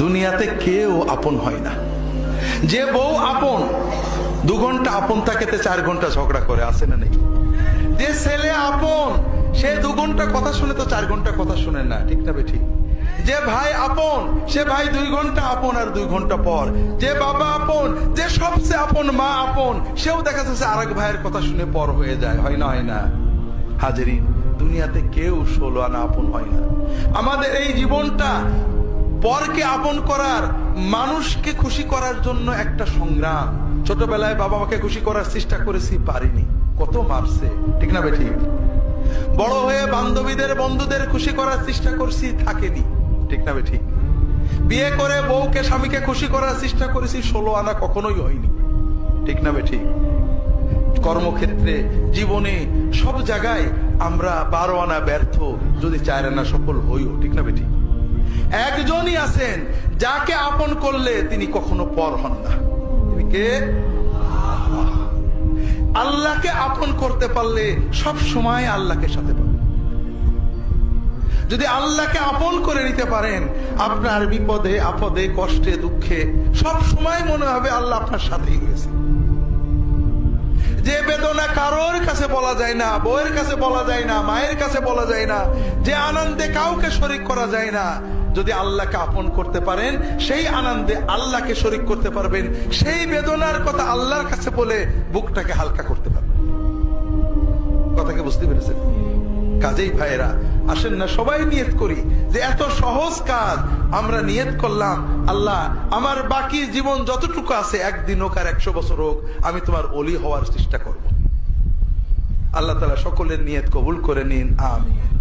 দুনিয়াতে কেউ আপন হয় না। যে বউ আপন 2 ঘন্টা আপন থাকেতে 4 ঘন্টা ঝগড়া করে, আসে না নেই? যে ছেলে আপন সে 2 ঘন্টা কথা শুনে তো 4 ঘন্টা কথা শুনে না, ঠিক না বে ঠিক? যে ভাই আপন সে ভাই 2 ঘন্টা আপন আর 2 ঘন্টা পর। যে বাবা আপন, যে সবচেয়ে আপন মা আপন, সেও দেখা যাচ্ছে আরেক ভাইয়ের কথা শুনে পর হয়ে যায়, হয় না? হয় না হাজেরিন, দুনিয়াতে কেউ 16 আনা আপন হয় না। আমাদের এই জীবনটা পরকে আপন করার, মানুষকে খুশি করার জন্য একটা সংগ্রাম। ছোটবেলায় বাবা মাকে খুশি করার চেষ্টা করেছি, পারিনি, কত মারছে, ঠিক না বেঠি? বড় হয়ে বান্ধবীদের বন্ধুদের খুশি করার চেষ্টা করছি, থাকেনি, ঠিক না বেঠি? বিয়ে করে বউকে স্বামীকে খুশি করার চেষ্টা করেছি, 16 আনা কখনোই হয়নি, ঠিক না বেঠি? কর্মক্ষেত্রে, জীবনে, সব জায়গায় আমরা 12 আনা ব্যর্থ, যদি 4 আনা সফল হইও, ঠিক না বেঠি? একজনই আছেন যাকে আপন করলে তিনি কখনো পর হন না, তিনি কে? আল্লাহকে আপন করতে পারলে সব সময় আল্লাহকে সাথে পাবেন। যদি আল্লাহকে আপন করে নিতে পারেন, আপনার বিপদে আপদে কষ্টে দুঃখে সব সময় মনে হবে আল্লাহ আপনার সাথেই রয়েছে। যে বেদনা কারোর কাছে বলা যায় না, বউয়ের কাছে বলা যায় না, মায়ের কাছে বলা যায় না, যে আনন্দে কাউকে শরীক করা যায় না, যদি আল্লাহকে আপন করতে পারেন সেই আনন্দে আল্লাহকে শরীক করতে পারবেন, সেই বেদনার কথা আল্লাহর কাছে বলে বুকটাকে হালকা করতে পারবেন। কথাকে বুঝতে পেরেছেন? কাজেই ভাইয়েরা, আসেন না সবাই নিয়ত করি যে এত সহজ কাজ আমরা নিয়ত করলাম, আল্লাহ আমার বাকি জীবন যতটুকু আছে, 1 দিন হোক আর 100 বছর হোক, আমি তোমার ওলি হওয়ার চেষ্টা করব। আল্লাহ তাআলা সকলের নিয়ত কবুল করে নিন, আমিন।